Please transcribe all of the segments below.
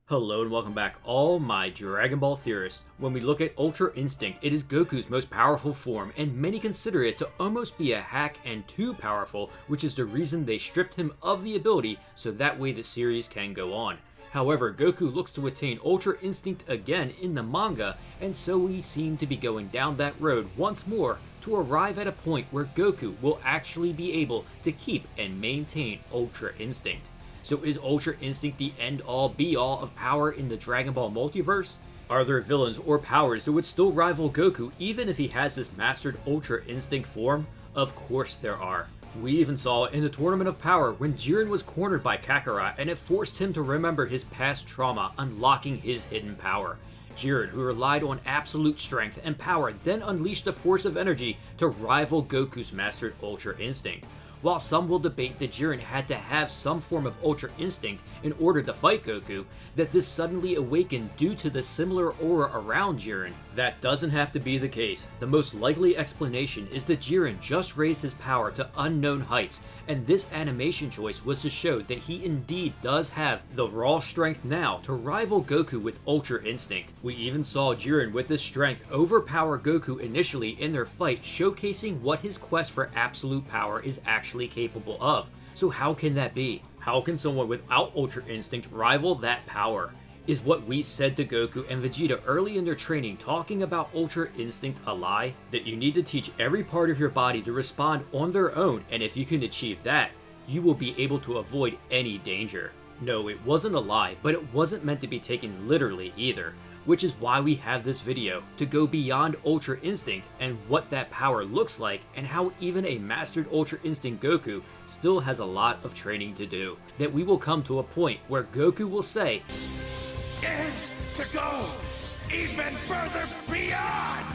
Hello and welcome back, all my Dragon Ball theorists. When we look at Ultra Instinct, it is Goku's most powerful form, and many consider it to almost be a hack and too powerful, which is the reason they stripped him of the ability so that way the series can go on. However, Goku looks to attain Ultra Instinct again in the manga, and so we seem to be going down that road once more to arrive at a point where Goku will actually be able to keep and maintain Ultra Instinct. So is Ultra Instinct the end-all be-all of power in the Dragon Ball Multiverse? Are there villains or powers that would still rival Goku even if he has this mastered Ultra Instinct form? Of course there are. We even saw it in the Tournament of Power when Jiren was cornered by Kakarot and it forced him to remember his past trauma, unlocking his hidden power. Jiren, who relied on absolute strength and power, then unleashed a force of energy to rival Goku's mastered Ultra Instinct. While some will debate that Jiren had to have some form of Ultra Instinct in order to fight Goku, that this suddenly awakened due to the similar aura around Jiren, that doesn't have to be the case. The most likely explanation is that Jiren just raised his power to unknown heights, and this animation choice was to show that he indeed does have the raw strength now to rival Goku with Ultra Instinct. We even saw Jiren with this strength overpower Goku initially in their fight, showcasing what his quest for absolute power is actually capable of. So how can that be? How can someone without Ultra Instinct rival that power? Is what we said to Goku and Vegeta early in their training talking about Ultra Instinct a lie? That you need to teach every part of your body to respond on their own, and if you can achieve that, you will be able to avoid any danger. No, it wasn't a lie, but it wasn't meant to be taken literally either, which is why we have this video, to go beyond Ultra Instinct and what that power looks like, and how even a mastered Ultra Instinct Goku still has a lot of training to do. That we will come to a point where Goku will say, is to go even further beyond!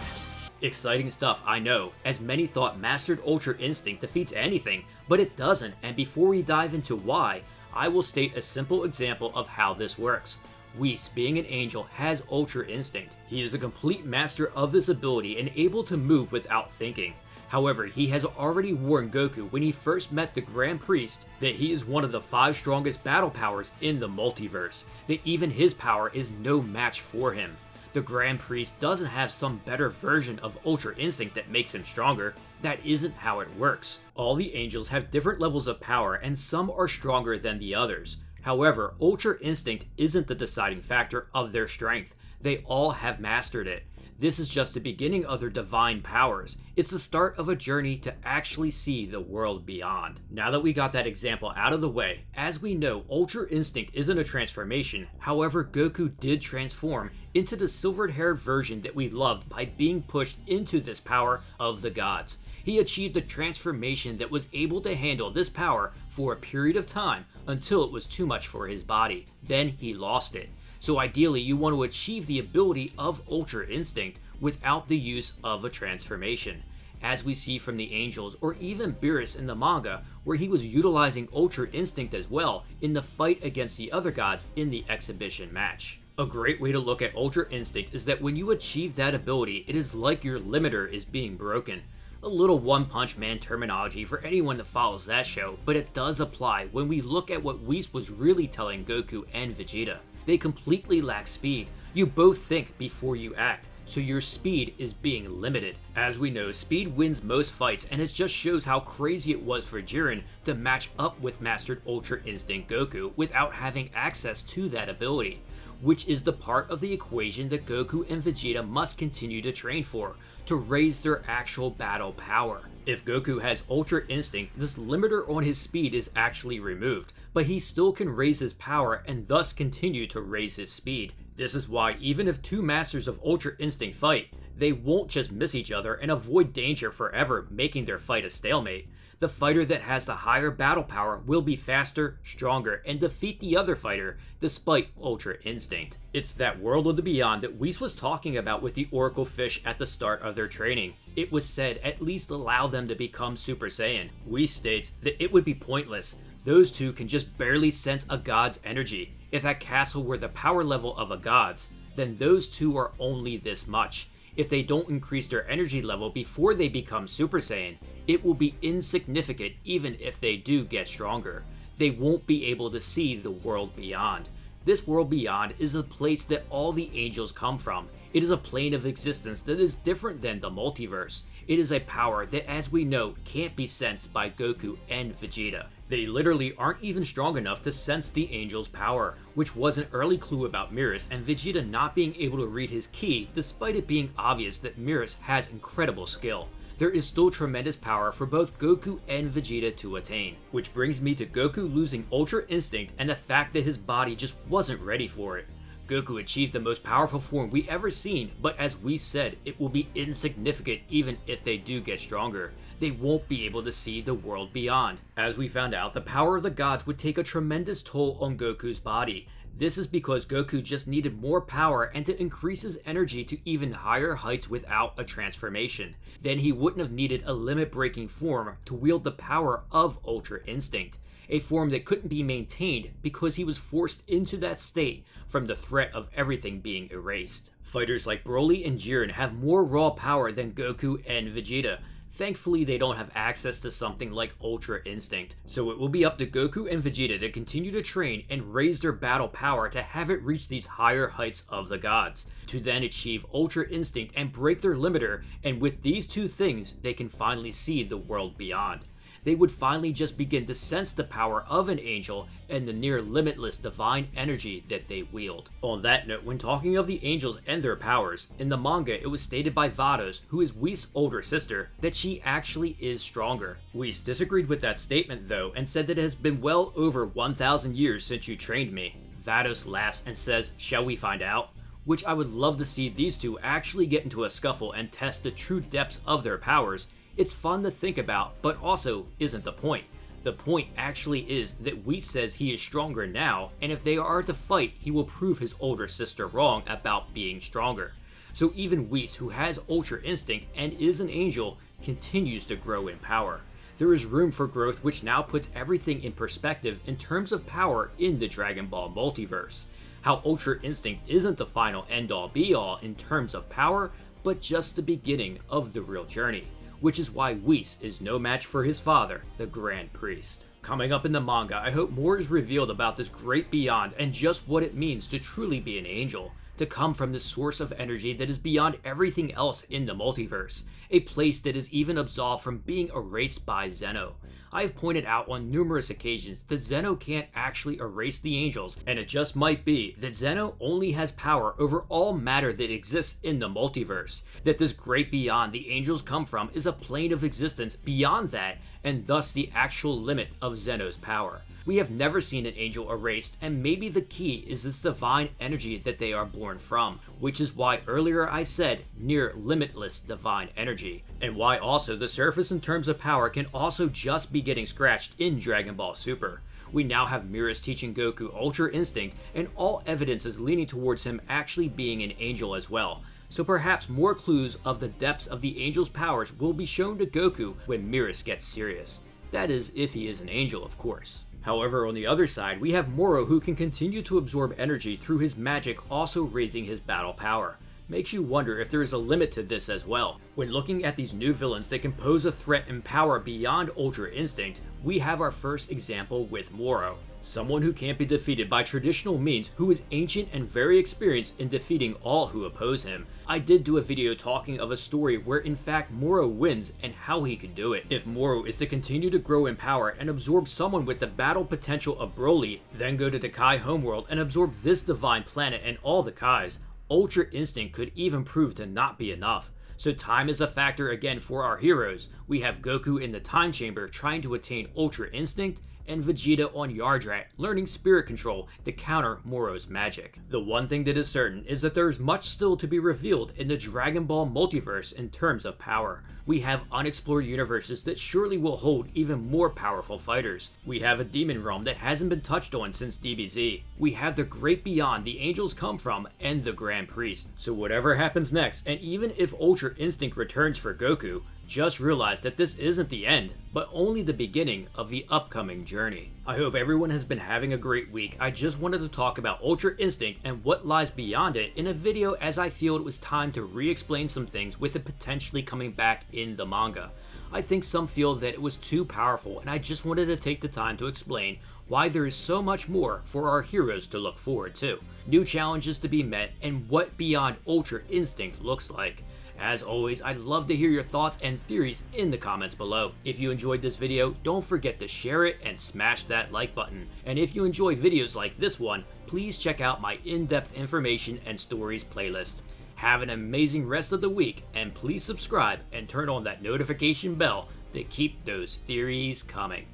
Exciting stuff, I know, as many thought mastered Ultra Instinct defeats anything, but it doesn't, and before we dive into why, I will state a simple example of how this works. Whis, being an angel, has Ultra Instinct. He is a complete master of this ability and able to move without thinking. However, he has already warned Goku when he first met the Grand Priest that he is one of the 5 strongest battle powers in the multiverse, that even his power is no match for him. The Grand Priest doesn't have some better version of Ultra Instinct that makes him stronger. That isn't how it works. All the angels have different levels of power and some are stronger than the others. However, Ultra Instinct isn't the deciding factor of their strength. They all have mastered it. This is just the beginning of their divine powers. It's the start of a journey to actually see the world beyond. Now that we got that example out of the way, as we know, Ultra Instinct isn't a transformation. However, Goku did transform into the silvered-haired version that we loved by being pushed into this power of the gods. He achieved a transformation that was able to handle this power for a period of time until it was too much for his body. Then he lost it. So ideally, you want to achieve the ability of Ultra Instinct without the use of a transformation, as we see from the angels or even Beerus in the manga, where he was utilizing Ultra Instinct as well in the fight against the other gods in the exhibition match. A great way to look at Ultra Instinct is that when you achieve that ability, it is like your limiter is being broken. A little One Punch Man terminology for anyone that follows that show, but it does apply when we look at what Whis was really telling Goku and Vegeta. They completely lack speed. You both think before you act, so your speed is being limited. As we know, speed wins most fights, and it just shows how crazy it was for Jiren to match up with mastered Ultra Instinct Goku without having access to that ability, which is the part of the equation that Goku and Vegeta must continue to train for, to raise their actual battle power. If Goku has Ultra Instinct, this limiter on his speed is actually removed, but he still can raise his power and thus continue to raise his speed. This is why even if 2 masters of Ultra Instinct fight, they won't just miss each other and avoid danger forever, making their fight a stalemate. The fighter that has the higher battle power will be faster, stronger, and defeat the other fighter despite Ultra Instinct. It's that world of the beyond that Whis was talking about with the Oracle Fish at the start of their training. It was said at least allow them to become Super Saiyan. Whis states that it would be pointless. Those two can just barely sense a god's energy. If that castle were the power level of a god's, then those two are only this much. If they don't increase their energy level before they become Super Saiyan, it will be insignificant even if they do get stronger. They won't be able to see the world beyond. This world beyond is the place that all the angels come from. It is a plane of existence that is different than the multiverse. It is a power that, as we know, can't be sensed by Goku and Vegeta. They literally aren't even strong enough to sense the angel's power, which was an early clue about Mirrors and Vegeta not being able to read his ki, despite it being obvious that Mirrors has incredible skill. There is still tremendous power for both Goku and Vegeta to attain. Which brings me to Goku losing Ultra Instinct and the fact that his body just wasn't ready for it. Goku achieved the most powerful form we ever seen, but as we said, it will be insignificant even if they do get stronger. They won't be able to see the world beyond. As we found out, the power of the gods would take a tremendous toll on Goku's body. This is because Goku just needed more power and to increase his energy to even higher heights without a transformation. Then he wouldn't have needed a limit-breaking form to wield the power of Ultra Instinct, a form that couldn't be maintained because he was forced into that state from the threat of everything being erased. Fighters like Broly and Jiren have more raw power than Goku and Vegeta. Thankfully, they don't have access to something like Ultra Instinct, so it will be up to Goku and Vegeta to continue to train and raise their battle power to have it reach these higher heights of the gods, to then achieve Ultra Instinct and break their limiter, and with these two things, they can finally see the world beyond. They would finally just begin to sense the power of an angel and the near limitless divine energy that they wield. On that note, when talking of the angels and their powers, in the manga it was stated by Vados, who is Whis' older sister, that she actually is stronger. Whis disagreed with that statement though, and said that it has been well over 1,000 years since you trained me. Vados laughs and says, "Shall we find out?" Which I would love to see these two actually get into a scuffle and test the true depths of their powers. It's fun to think about, but also isn't the point. The point actually is that Whis says he is stronger now, and if they are to fight, he will prove his older sister wrong about being stronger. So even Whis, who has Ultra Instinct and is an angel, continues to grow in power. There is room for growth, which now puts everything in perspective in terms of power in the Dragon Ball Multiverse. How Ultra Instinct isn't the final end-all be-all in terms of power, but just the beginning of the real journey. Which is why Whis is no match for his father, the Grand Priest. Coming up in the manga, I hope more is revealed about this great beyond and just what it means to truly be an angel, to come from this source of energy that is beyond everything else in the multiverse, a place that is even absolved from being erased by Zeno. I have pointed out on numerous occasions that Zeno can't actually erase the angels, and it just might be that Zeno only has power over all matter that exists in the multiverse, that this great beyond the angels come from is a plane of existence beyond that, and thus the actual limit of Zeno's power. We have never seen an angel erased, and maybe the key is this divine energy that they are born from, which is why earlier I said near limitless divine energy, and why also the surface in terms of power can also just be getting scratched in Dragon Ball Super. We now have Mirrors teaching Goku Ultra Instinct, and all evidence is leaning towards him actually being an angel as well. So perhaps more clues of the depths of the angel's powers will be shown to Goku when Mirrors gets serious. That is, if he is an angel, of course. However, on the other side, we have Moro, who can continue to absorb energy through his magic, also raising his battle power. Makes you wonder if there is a limit to this as well. When looking at these new villains that can pose a threat and power beyond Ultra Instinct, we have our first example with Moro. Someone who can't be defeated by traditional means, who is ancient and very experienced in defeating all who oppose him. I did do a video talking of a story where in fact Moro wins and how he could do it. If Moro is to continue to grow in power and absorb someone with the battle potential of Broly, then go to the Kai homeworld and absorb this divine planet and all the Kais, Ultra Instinct could even prove to not be enough. So time is a factor again for our heroes. We have Goku in the time chamber trying to attain Ultra Instinct, and Vegeta on Yardrat learning spirit control to counter Moro's magic. The one thing that is certain is that there is much still to be revealed in the Dragon Ball Multiverse in terms of power. We have unexplored universes that surely will hold even more powerful fighters. We have a demon realm that hasn't been touched on since DBZ. We have the great beyond the angels come from and the Grand Priest. So whatever happens next, and even if Ultra Instinct returns for Goku, Just realized that this isn't the end, but only the beginning of the upcoming journey. I hope everyone has been having a great week. I just wanted to talk about Ultra Instinct and what lies beyond it in a video, as I feel it was time to re-explain some things with it potentially coming back in the manga. I think some feel that it was too powerful, and I just wanted to take the time to explain why there is so much more for our heroes to look forward to, new challenges to be met, and what beyond Ultra Instinct looks like. As always, I'd love to hear your thoughts and theories in the comments below. If you enjoyed this video, don't forget to share it and smash that like button. And if you enjoy videos like this one, please check out my in-depth information and stories playlist. Have an amazing rest of the week, and please subscribe and turn on that notification bell to keep those theories coming.